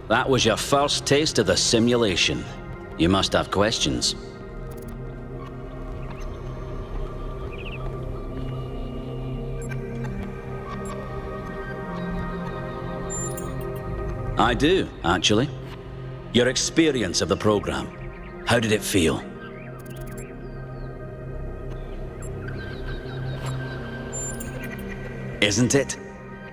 that was your first taste of the simulation. You must have questions. I do, actually. Your experience of the program. How did it feel? Isn't it?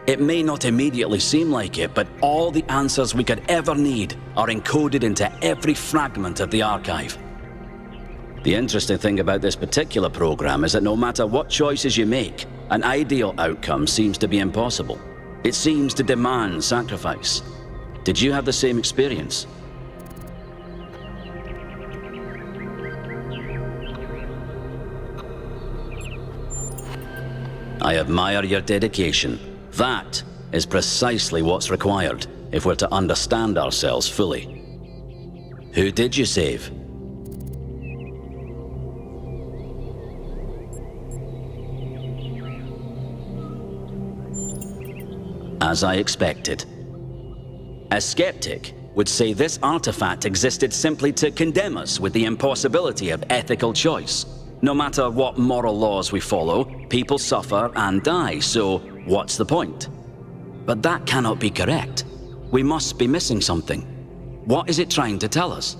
It may not immediately seem like it, but all the answers we could ever need are encoded into every fragment of the archive. The interesting thing about this particular program is that no matter what choices you make, an ideal outcome seems to be impossible. It seems to demand sacrifice. Did you have the same experience? I admire your dedication. That is precisely what's required if we're to understand ourselves fully. Who did you save? As I expected. A skeptic would say this artifact existed simply to condemn us with the impossibility of ethical choice. No matter what moral laws we follow, people suffer and die, so what's the point? But that cannot be correct. We must be missing something. What is it trying to tell us?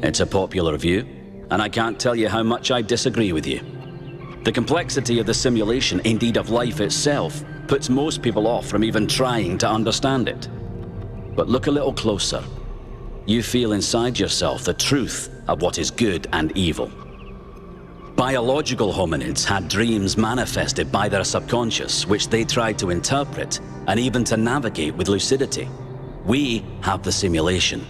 It's a popular view, and I can't tell you how much I disagree with you. The complexity of the simulation, indeed of life itself, puts most people off from even trying to understand it. But look a little closer. You feel inside yourself the truth of what is good and evil. Biological hominids had dreams manifested by their subconscious, which they tried to interpret and even to navigate with lucidity. We have the simulation.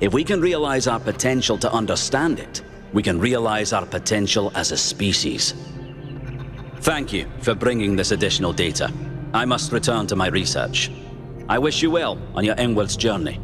If we can realize our potential to understand it, we can realize our potential as a species. Thank you for bringing this additional data. I must return to my research. I wish you well on your inwards journey.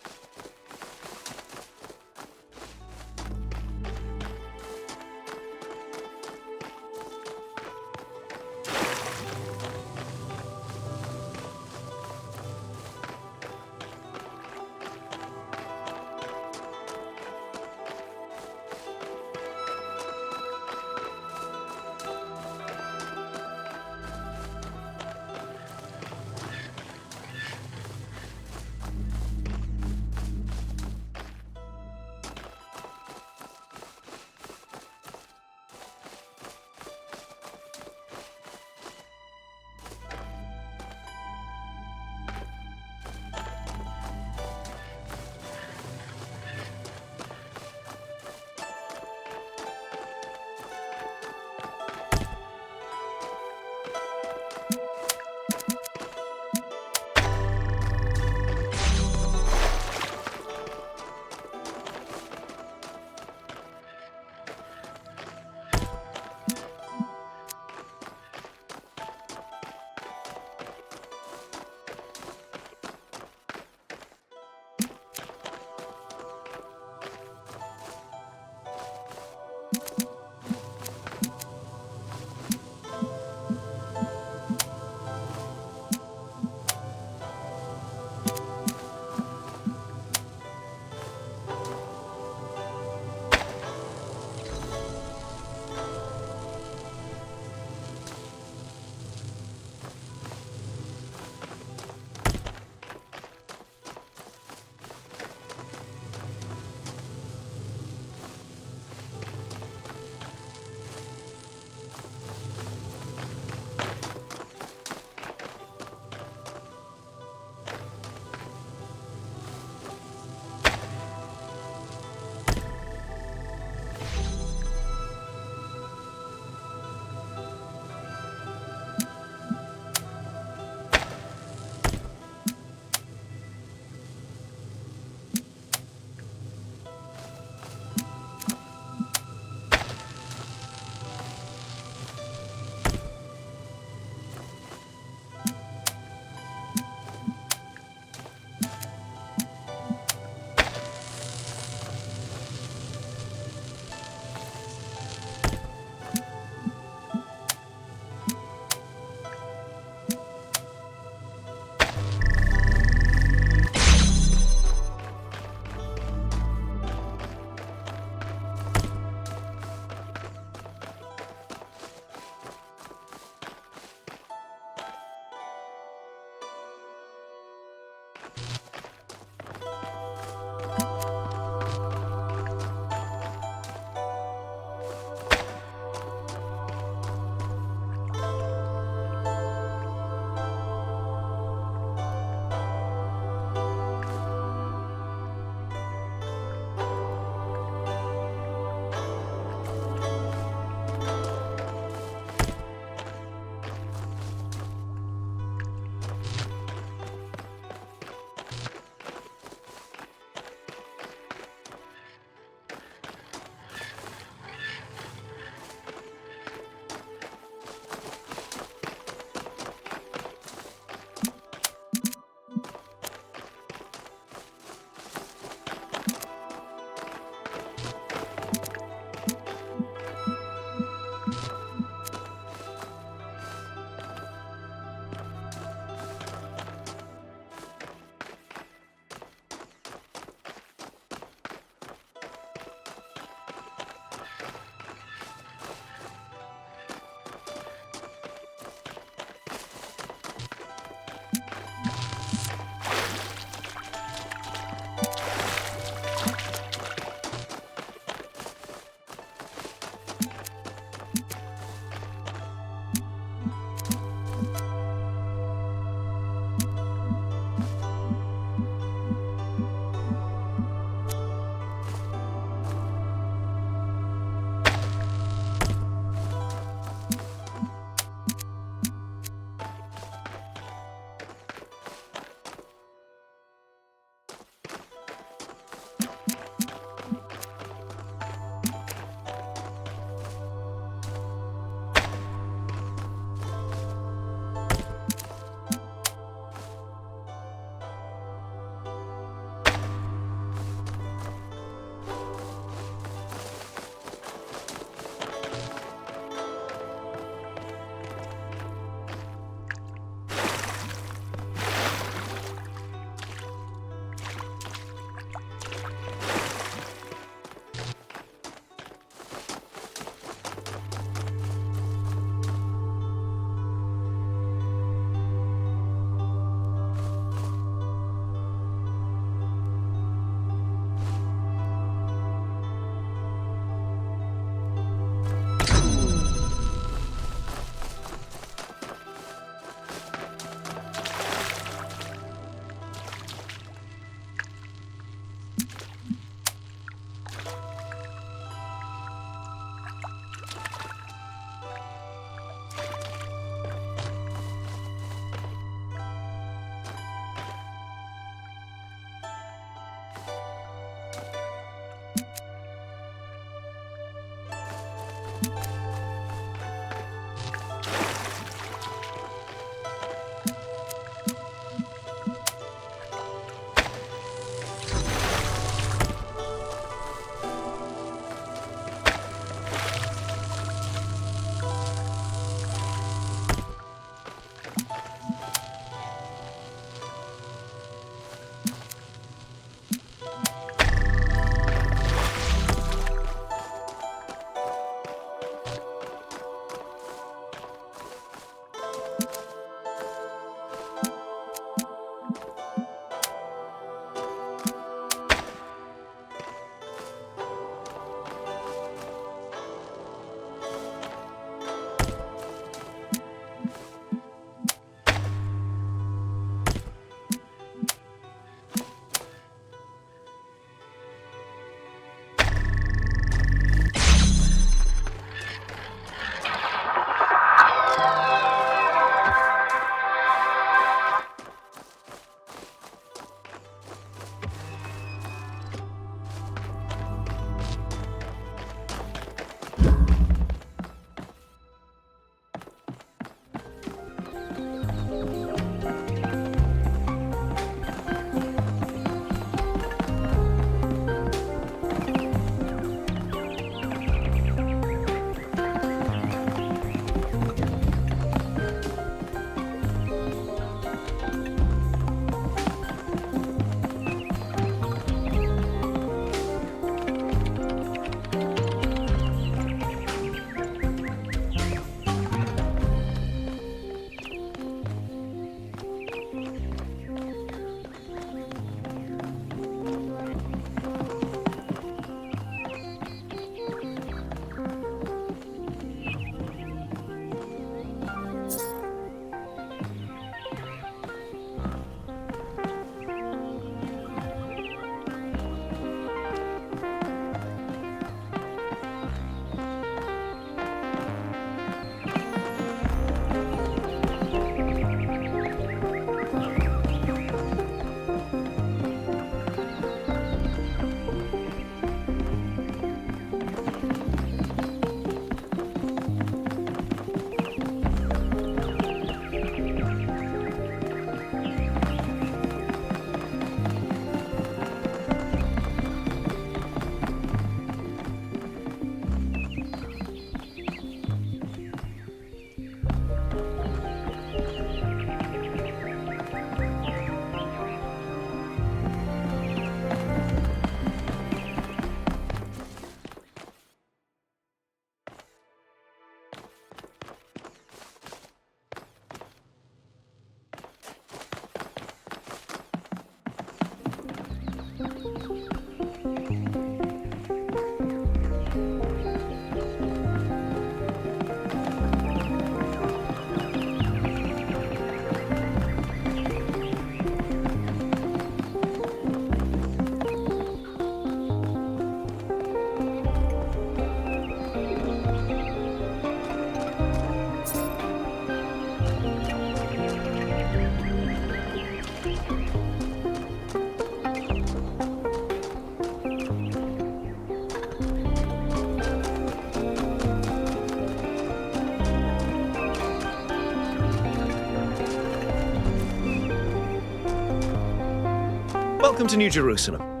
Welcome to New Jerusalem.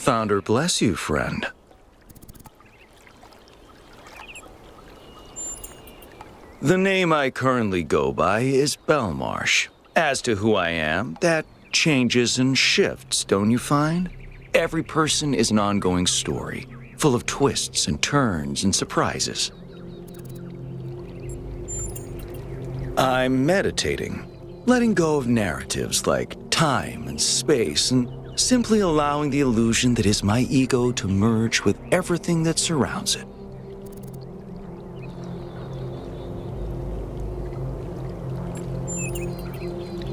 Founder bless you, friend. The name I currently go by is Belmarsh. As to who I am, that changes and shifts, don't you find? Every person is an ongoing story, full of twists and turns and surprises. I'm meditating, letting go of narratives like time and space, and simply allowing the illusion that is my ego to merge with everything that surrounds it.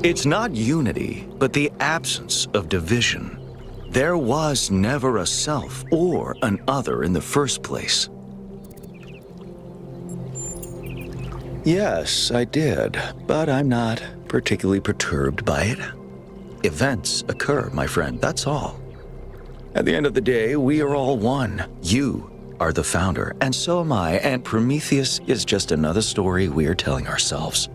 It's not unity, but the absence of division. There was never a self or an other in the first place. Yes, I did, but I'm not particularly perturbed by it. Events occur, my friend, that's all. At the end of the day, we are all one. You are the founder, and so am I, and Prometheus is just another story we are telling ourselves.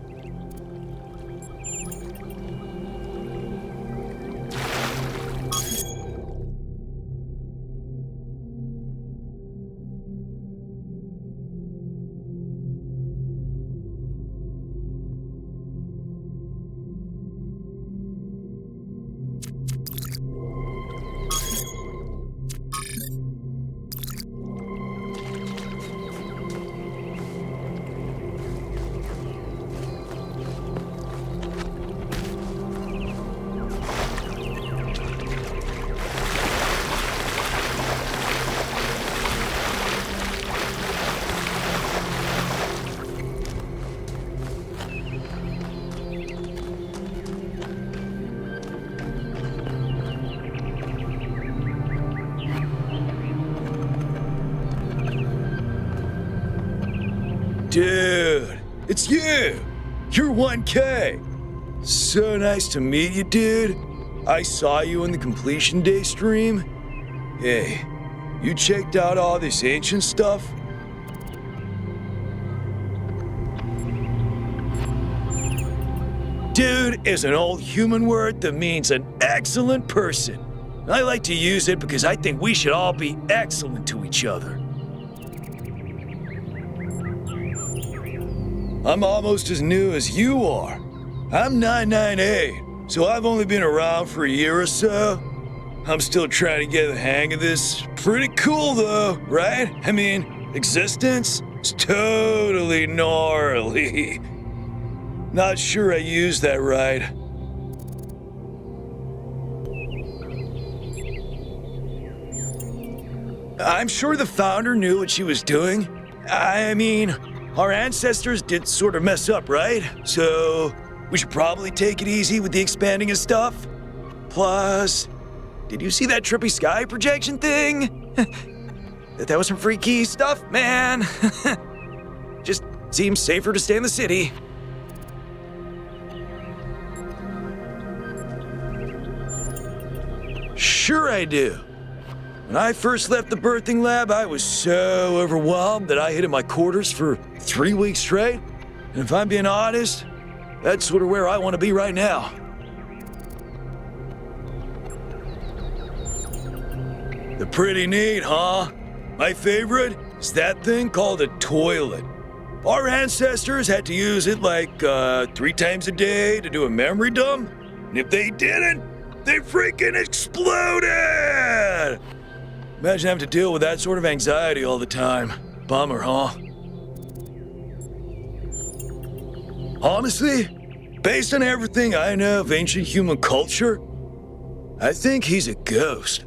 Dude, it's you! You're 1K! So nice to meet you, dude. I saw you in the completion day stream. Hey, you checked out all this ancient stuff? Dude is an old human word that means an excellent person. I like to use it because I think we should all be excellent to each other. I'm almost as new as you are. I'm 998, so I've only been around for a year or so. I'm still trying to get the hang of this. Pretty cool though, right? I mean, existence is totally gnarly. Not sure I used that right. I'm sure the founder knew what she was doing. I mean, our ancestors did sort of mess up, right? So we should probably take it easy with the expanding and stuff. Plus, did you see that trippy sky projection thing? That was some freaky stuff, man. Just seems safer to stay in the city. Sure I do. When I first left the birthing lab, I was so overwhelmed that I hid in my quarters for 3 weeks straight. And if I'm being honest, that's sort of where I want to be right now. They're pretty neat, huh? My favorite is that thing called a toilet. Our ancestors had to use it like 3 times a day to do a memory dump. And if they didn't, they freaking exploded! Imagine having to deal with that sort of anxiety all the time. Bummer, huh? Honestly, based on everything I know of ancient human culture, I think he's a ghost.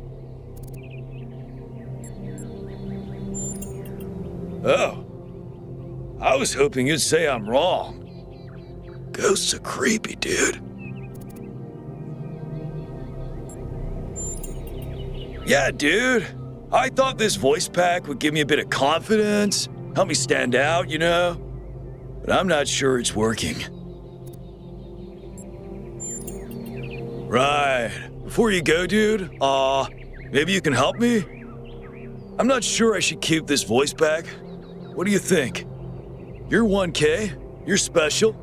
Oh. I was hoping you'd say I'm wrong. Ghosts are creepy, dude. Yeah, dude. I thought this voice pack would give me a bit of confidence, help me stand out, you know? But I'm not sure it's working. Right. Before you go, dude, maybe you can help me? I'm not sure I should keep this voice pack. What do you think? You're 1K, you're special.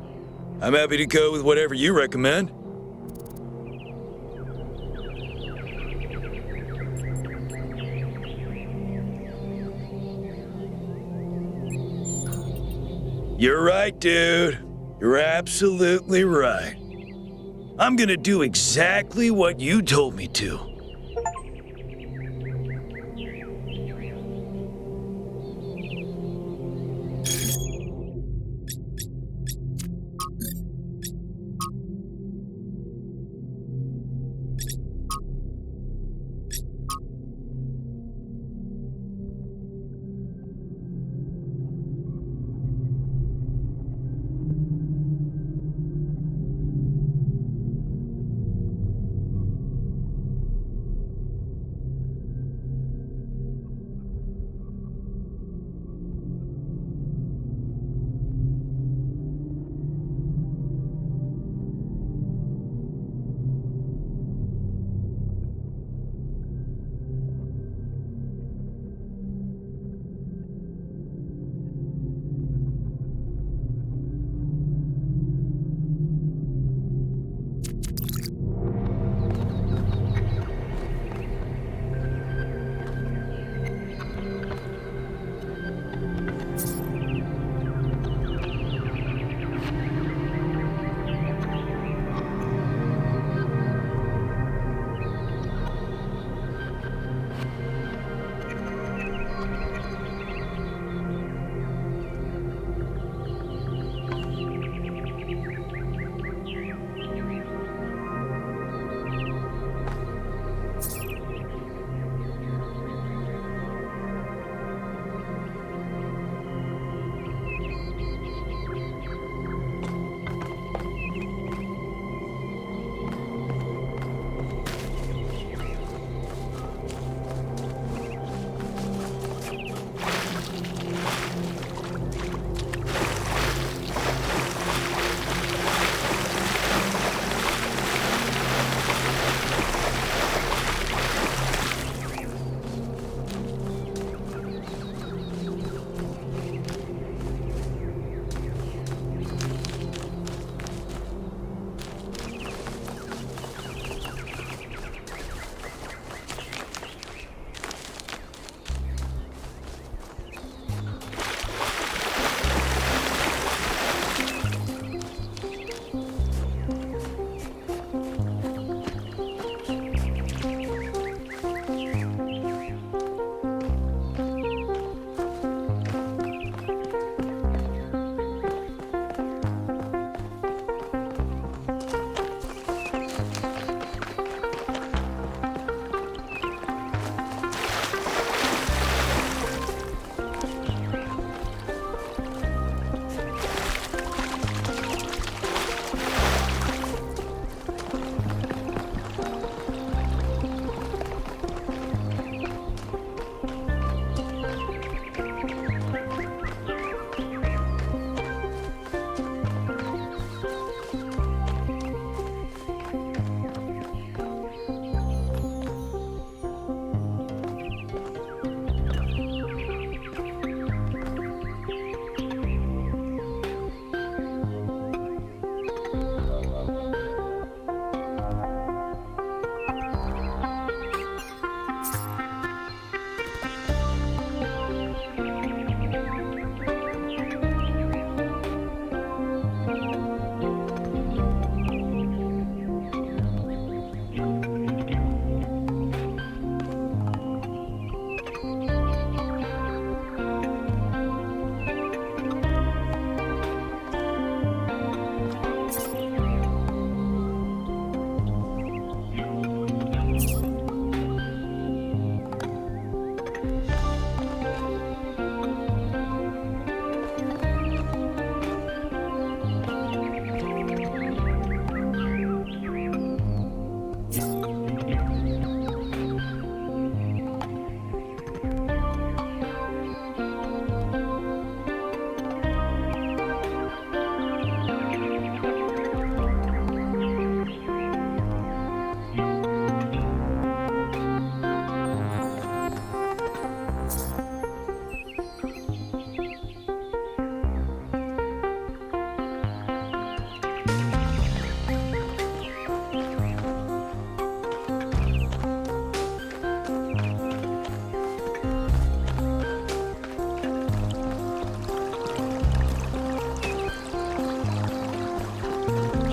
I'm happy to go with whatever you recommend. You're right, dude. You're absolutely right. I'm gonna do exactly what you told me to.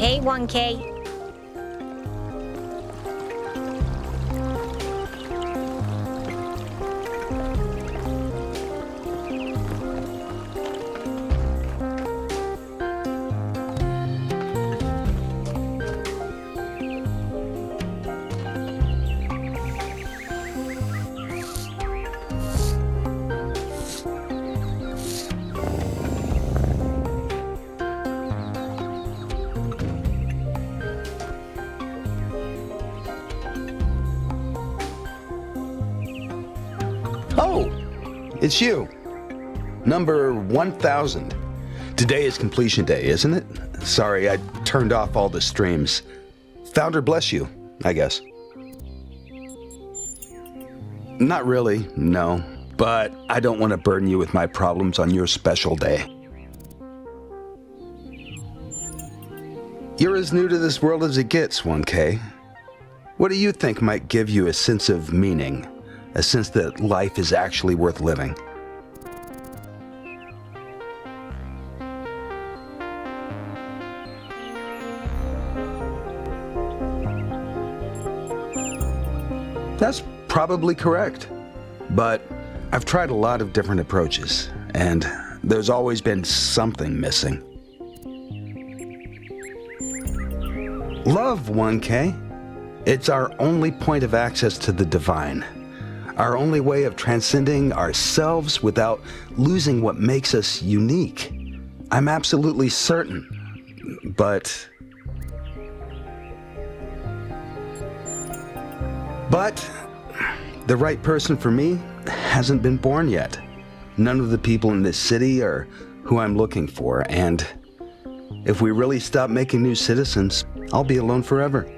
Hey, 1K. Oh, it's you. Number 1000. Today is completion day, isn't it? Sorry, I turned off all the streams. Founder bless you, I guess. Not really, no. But I don't want to burden you with my problems on your special day. You're as new to this world as it gets, 1K. What do you think might give you a sense of meaning? A sense that life is actually worth living? That's probably correct. But I've tried a lot of different approaches, and there's always been something missing. Love, 1K. It's our only point of access to the divine. Our only way of transcending ourselves without losing what makes us unique. I'm absolutely certain, but the right person for me hasn't been born yet. None of the people in this city are who I'm looking for, and if we really stop making new citizens, I'll be alone forever.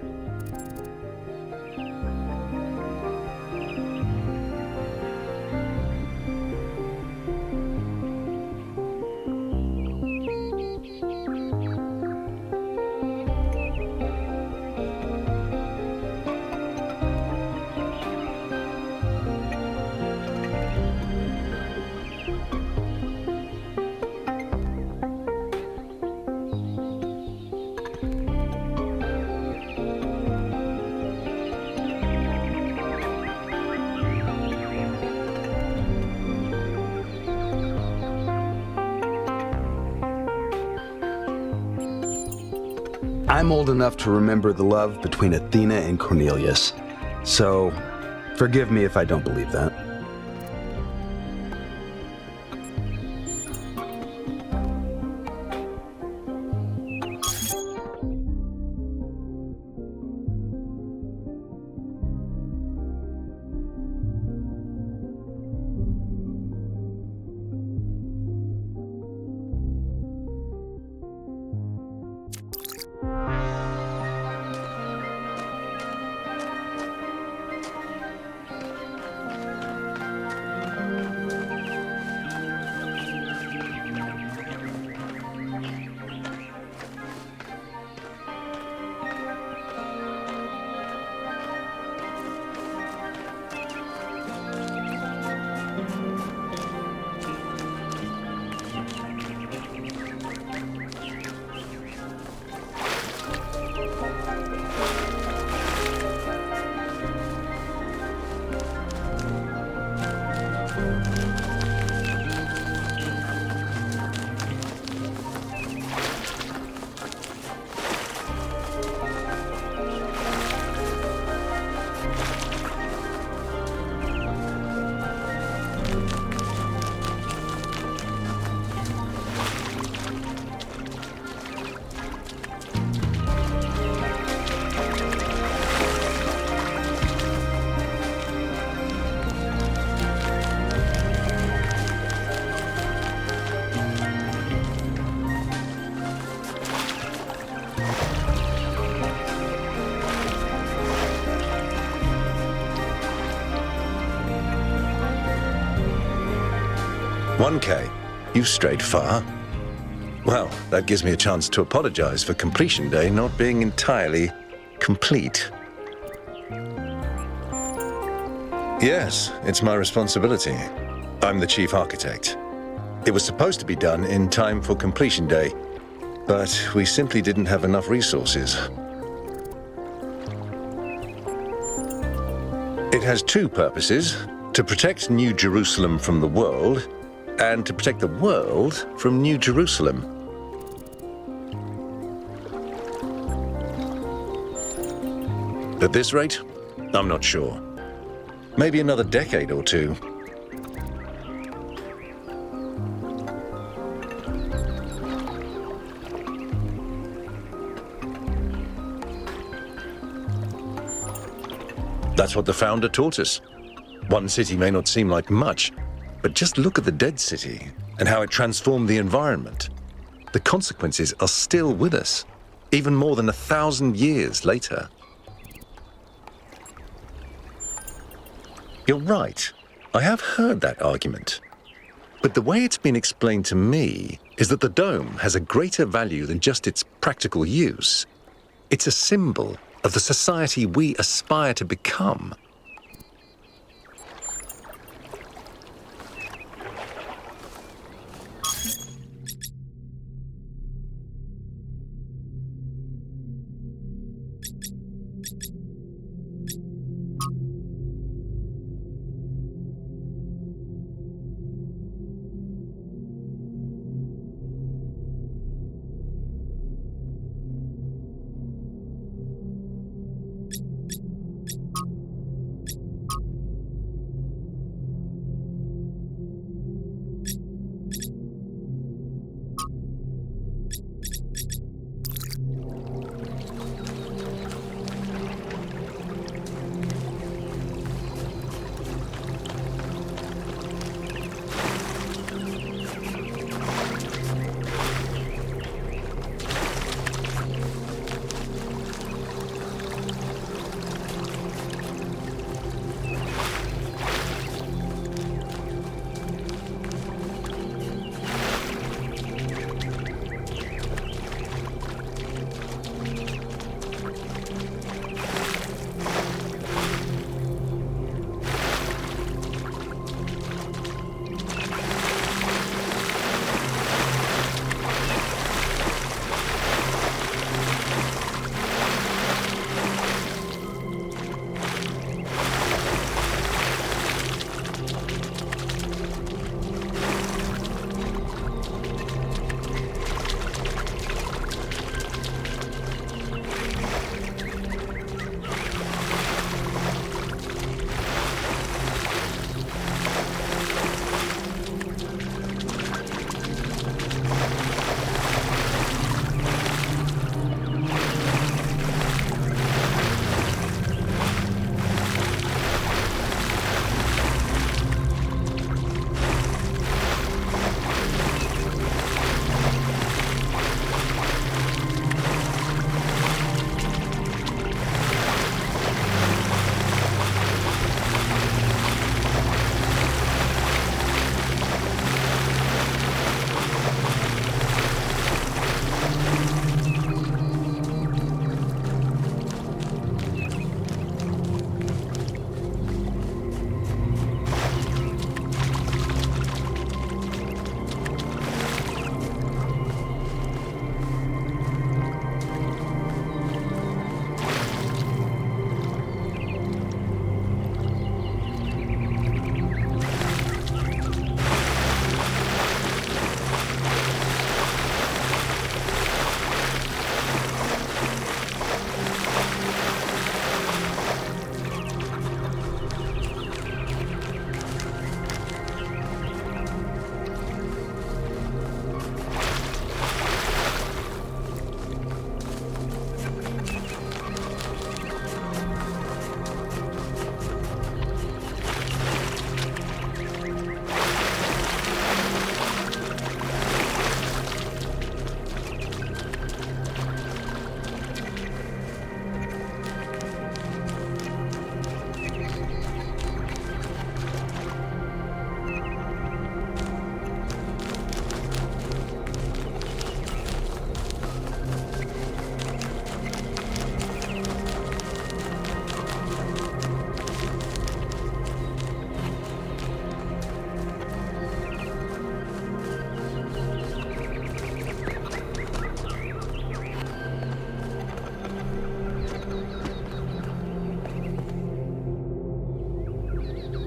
I'm old enough to remember the love between Athena and Cornelius, so forgive me if I don't believe that. "1K, you've strayed far. Well, that gives me a chance to apologize for completion day not being entirely complete. Yes, it's my responsibility. I'm the chief architect. It was supposed to be done in time for completion day. but we simply didn't have enough resources. It has two purposes: to protect New Jerusalem from the world, and to protect the world from New Jerusalem. At this rate, I'm not sure. Maybe another decade or two. That's what the founder taught us. One city may not seem like much, but just look at the dead city and how it transformed the environment. The consequences are still with us, even more than 1,000 years later. You're right. I have heard that argument. But the way it's been explained to me is that the dome has a greater value than just its practical use. It's a symbol of the society we aspire to become.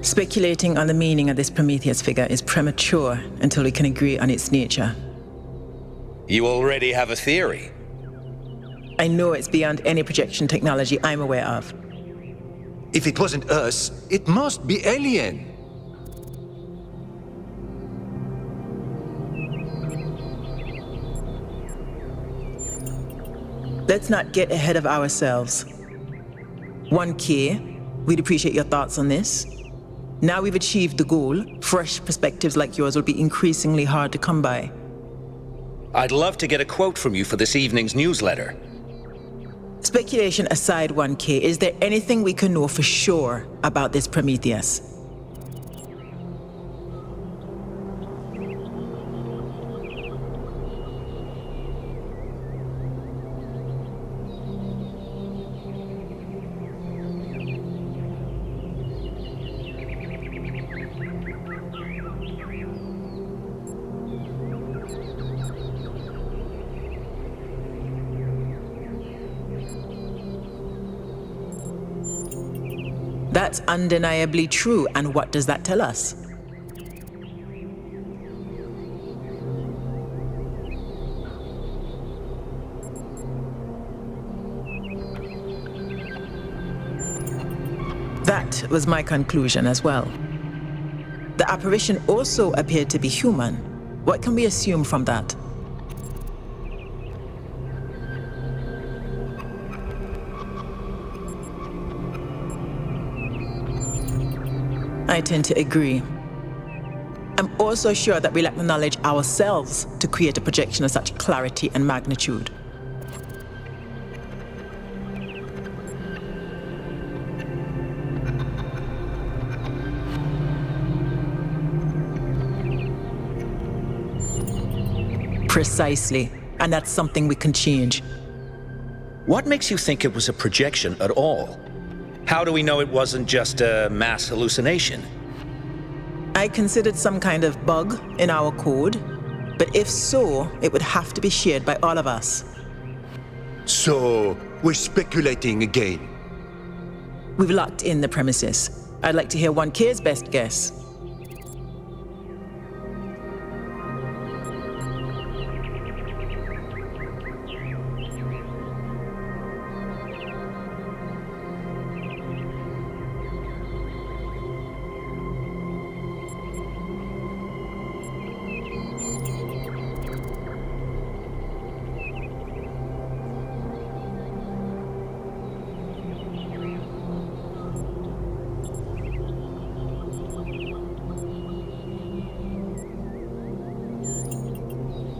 Speculating on the meaning of this Prometheus figure is premature until we can agree on its nature. You already have a theory. I know it's beyond any projection technology I'm aware of. If it wasn't us, it must be alien. Let's not get ahead of ourselves. 1K, we'd appreciate your thoughts on this. Now we've achieved the goal, fresh perspectives like yours will be increasingly hard to come by. I'd love to get a quote from you for this evening's newsletter. Speculation aside, 1K, is there anything we can know for sure about this Prometheus? That's undeniably true, and what does that tell us? That was my conclusion as well. The apparition also appeared to be human. What can we assume from that? I tend to agree. I'm also sure that we lack the knowledge ourselves to create a projection of such clarity and magnitude. Precisely, and that's something we can change. What makes you think it was a projection at all? How do we know it wasn't just a mass hallucination? I considered some kind of bug in our code, but if so, it would have to be shared by all of us. So, we're speculating again. We've locked in the premises. I'd like to hear 1K's best guess.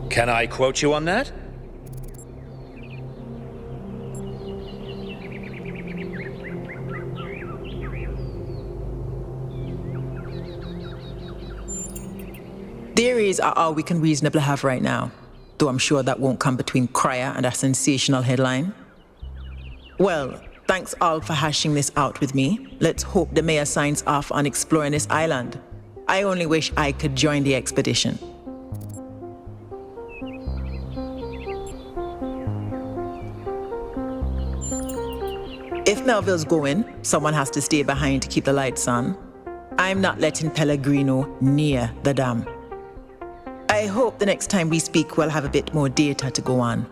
Can I quote you on that? Theories are all we can reasonably have right now, though I'm sure that won't come between Cryer and a sensational headline. Well, thanks all for hashing this out with me. Let's hope the mayor signs off on exploring this island. I only wish I could join the expedition. If Melville's going, someone has to stay behind to keep the lights on. I'm not letting Pellegrino near the dam. I hope the next time we speak we'll have a bit more data to go on.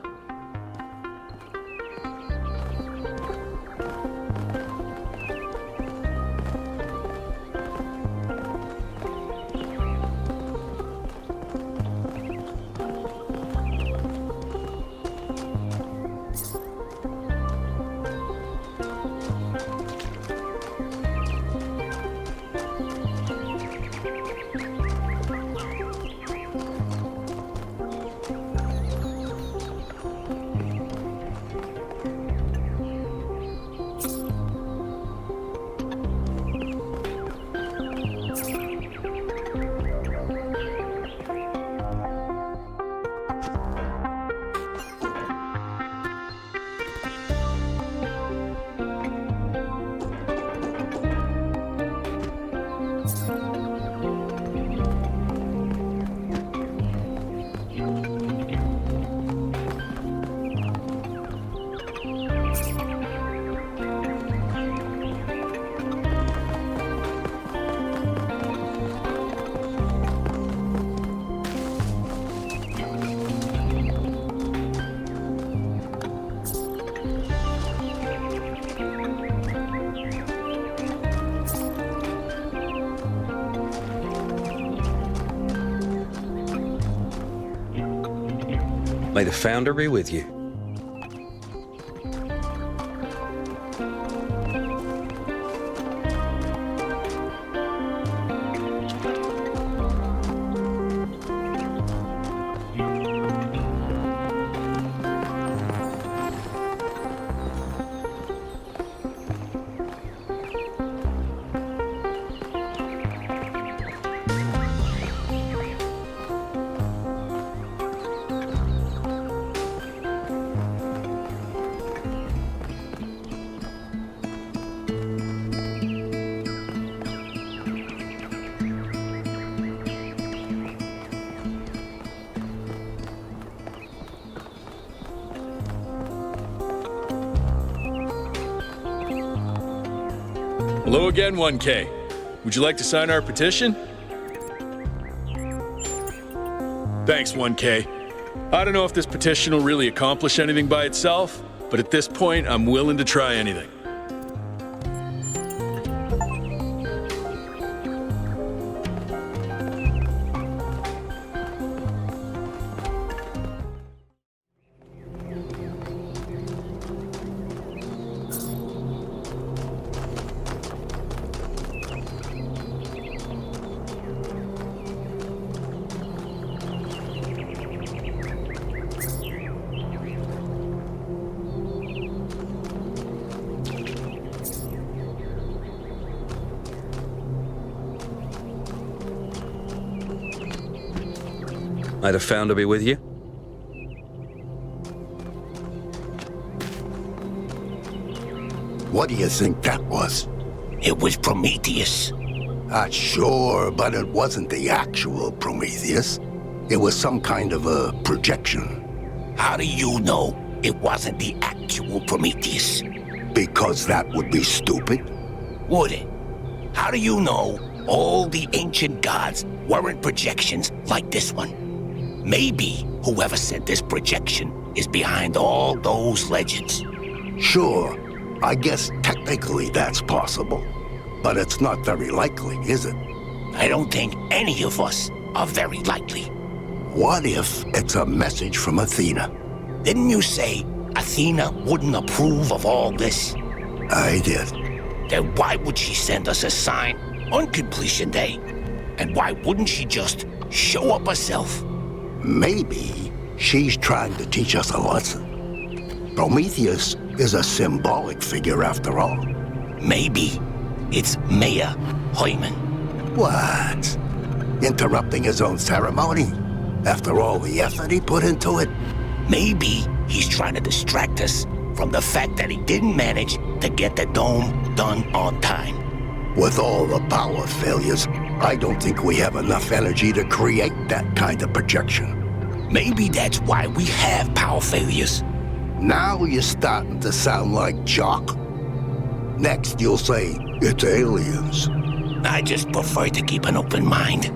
May the founder be with you. Hello again, 1K. Would you like to sign our petition? Thanks, 1K. I don't know if this petition will really accomplish anything by itself, but at this point, I'm willing to try anything. May the founder be with you. What do you think that was? It was Prometheus. Sure, but it wasn't the actual Prometheus. It was some kind of a projection. How do you know it wasn't the actual Prometheus? Because that would be stupid. Would it? How do you know all the ancient gods weren't projections like this one? Maybe whoever sent this projection is behind all those legends. Sure, I guess technically that's possible. But it's not very likely, is it? I don't think any of us are very likely. What if it's a message from Athena? Didn't you say Athena wouldn't approve of all this? I did. Then why would she send us a sign on completion day? And why wouldn't she just show up herself? Maybe she's trying to teach us a lesson. Prometheus is a symbolic figure after all. Maybe it's Mayor Hyman. What? Interrupting his own ceremony? After all the effort he put into it? Maybe he's trying to distract us from the fact that he didn't manage to get the dome done on time. With all the power failures, I don't think we have enough energy to create that kind of projection. Maybe that's why we have power failures. Now you're starting to sound like Jock. Next you'll say, it's aliens. I just prefer to keep an open mind.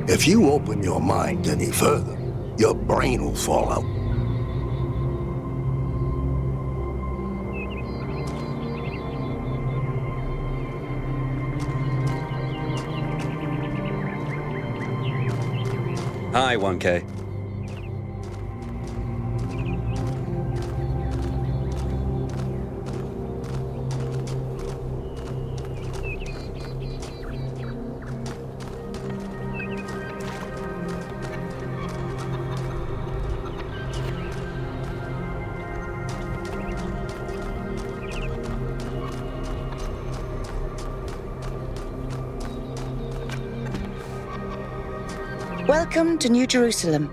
If you open your mind any further, your brain will fall out. Hi, 1K. Welcome to New Jerusalem.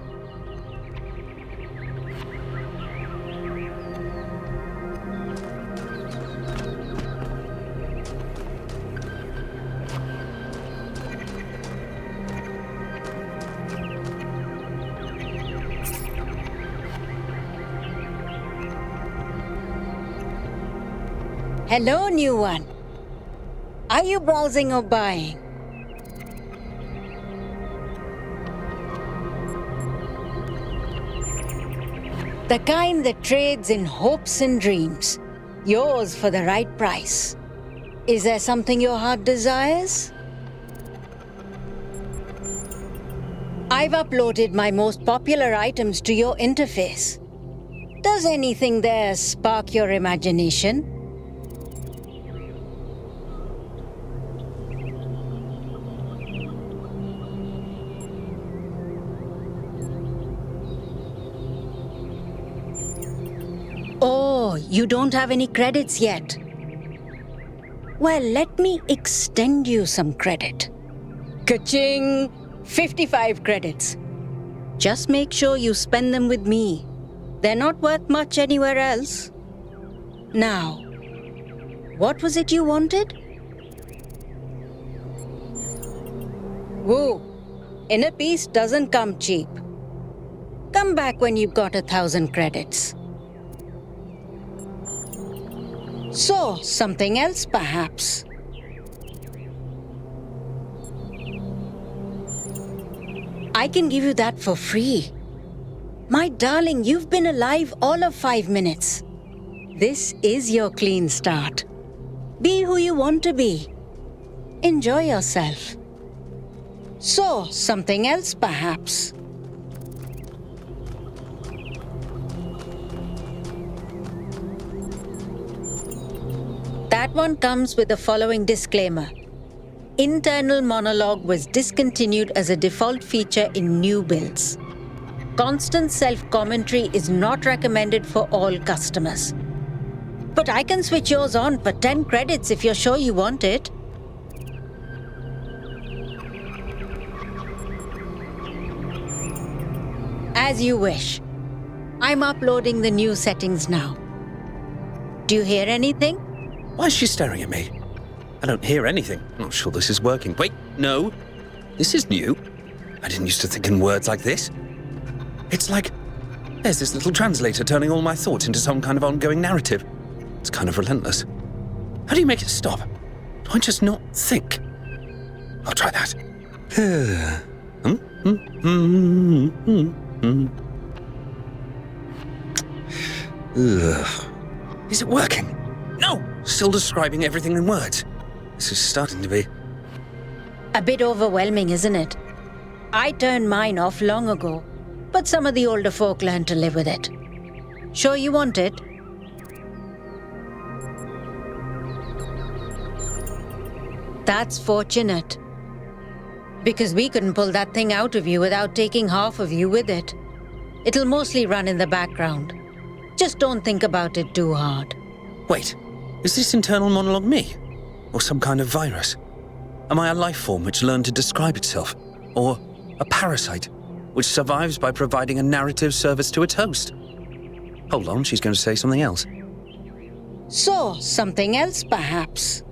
Hello, new one. Are you browsing or buying? The kind that trades in hopes and dreams, yours for the right price. Is there something your heart desires? I've uploaded my most popular items to your interface. Does anything there spark your imagination? Oh, you don't have any credits yet. Well, let me extend you some credit. Ka-ching! 55 credits. Just make sure you spend them with me. They're not worth much anywhere else. Now, what was it you wanted? Whoa, inner peace doesn't come cheap. Come back when you've got 1,000 credits. So, something else perhaps? I can give you that for free. My darling, you've been alive all of 5 minutes. This is your clean start. Be who you want to be. Enjoy yourself. So, something else perhaps? That one comes with the following disclaimer. Internal monologue was discontinued as a default feature in new builds. Constant self-commentary is not recommended for all customers. But I can switch yours on for 10 credits if you're sure you want it. As you wish. I'm uploading the new settings now. Do you hear anything? Why is she staring at me? I don't hear anything. I'm not sure this is working. Wait, no. This is new. I didn't used to think in words like this. It's like there's this little translator turning all my thoughts into some kind of ongoing narrative. It's kind of relentless. How do you make it stop? Do I just not think? I'll try that. Is it working? No! Still describing everything in words. This is starting to be... A bit overwhelming, isn't it? I turned mine off long ago, but some of the older folk learned to live with it. Sure you want it? That's fortunate. Because we couldn't pull that thing out of you without taking half of you with it. It'll mostly run in the background. Just don't think about it too hard. Wait, is this internal monologue me? Or some kind of virus? Am I a life form which learned to describe itself? Or a parasite which survives by providing a narrative service to its host? Hold on, she's going to say something else. So, something else perhaps?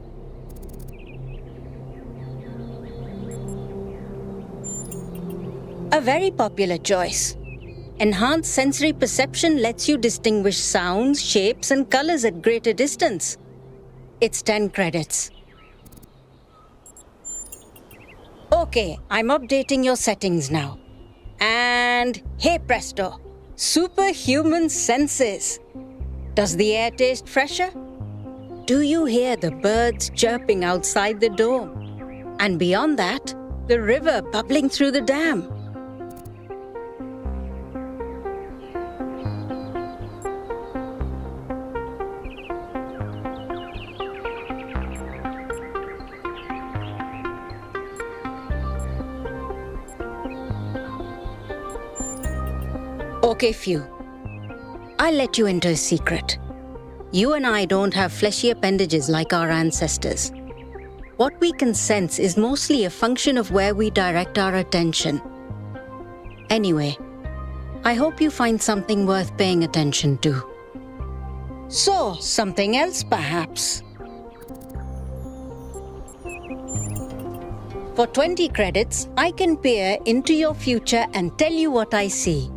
A very popular choice. Enhanced sensory perception lets you distinguish sounds, shapes, and colors at greater distance. It's 10 credits. Okay, I'm updating your settings now. And hey presto, superhuman senses. Does the air taste fresher? Do you hear the birds chirping outside the dome? And beyond that, the river bubbling through the dam. Okay, Few. I'll let you into a secret. You and I don't have fleshy appendages like our ancestors. What we can sense is mostly a function of where we direct our attention. Anyway, I hope you find something worth paying attention to. So, something else perhaps? For 20 credits, I can peer into your future and tell you what I see.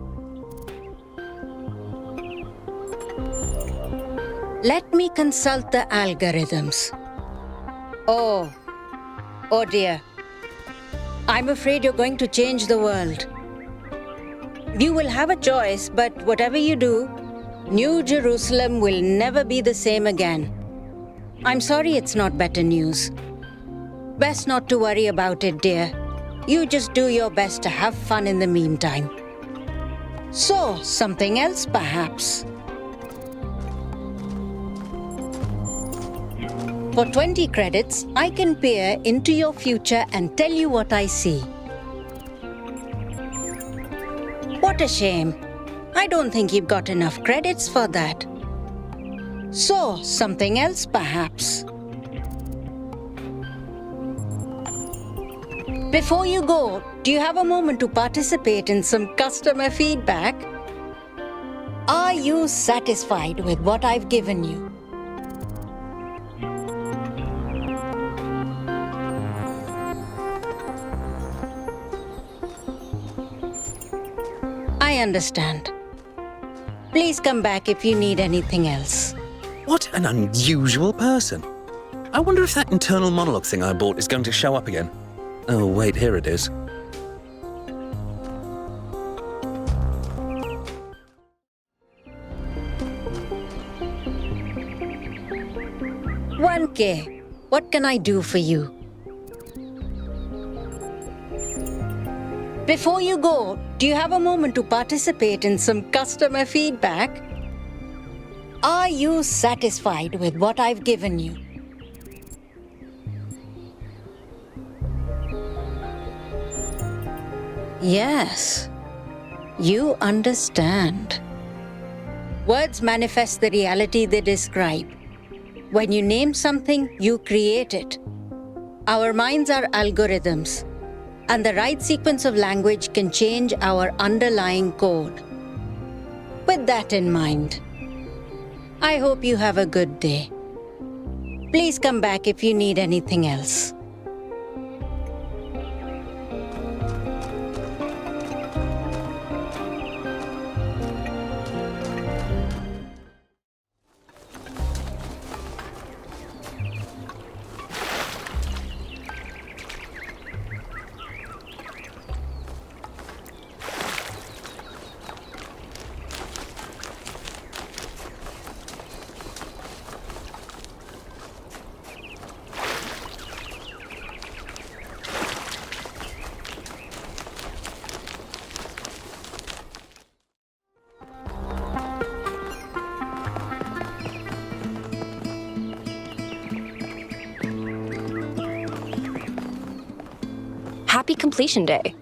Let me consult the algorithms. Oh dear. I'm afraid you're going to change the world. You will have a choice, but whatever you do, New Jerusalem will never be the same again. I'm sorry it's not better news. Best not to worry about it, dear. You just do your best to have fun in the meantime. So, something else perhaps. For 20 credits, I can peer into your future and tell you what I see. What a shame. I don't think you've got enough credits for that. So, something else perhaps. Before you go, do you have a moment to participate in some customer feedback? Are you satisfied with what I've given you? I understand. Please come back if you need anything else. What an unusual person. I wonder if that internal monologue thing I bought is going to show up again. Oh, wait, here it is. $1K. What can I do for you? Before you go, do you have a moment to participate in some customer feedback? Are you satisfied with what I've given you? Yes, you understand. Words manifest the reality they describe. When you name something, you create it. Our minds are algorithms, and the right sequence of language can change our underlying code. With that in mind, I hope you have a good day. Please come back if you need anything else. Happy completion day.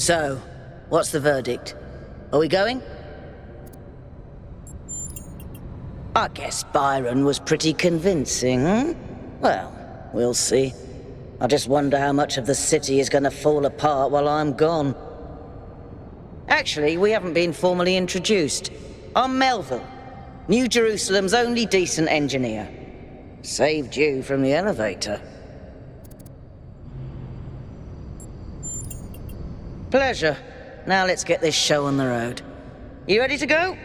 So, what's the verdict? Are we going? I guess Byron was pretty convincing, hmm? Well, we'll see. I just wonder how much of the city is going to fall apart while I'm gone. Actually, we haven't been formally introduced. I'm Melville, New Jerusalem's only decent engineer. Saved you from the elevator. Pleasure. Now let's get this show on the road. You ready to go?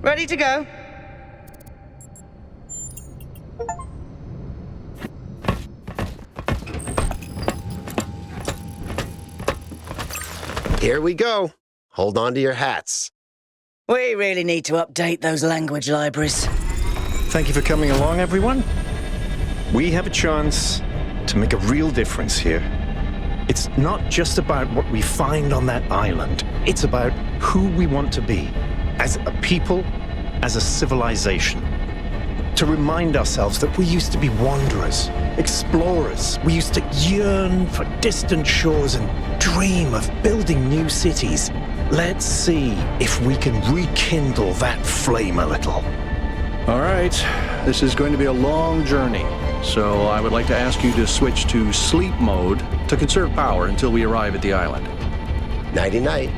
Ready to go? Here we go. Hold on to your hats. We really need to update those language libraries. Thank you for coming along, everyone. We have a chance to make a real difference here. It's not just about what we find on that island. It's about who we want to be as a people, as a civilization. To remind ourselves that we used to be wanderers, explorers. We used to yearn for distant shores and dream of building new cities. Let's see if we can rekindle that flame a little. All right, this is going to be a long journey, so I would like to ask you to switch to sleep mode to conserve power until we arrive at the island. Nighty-night.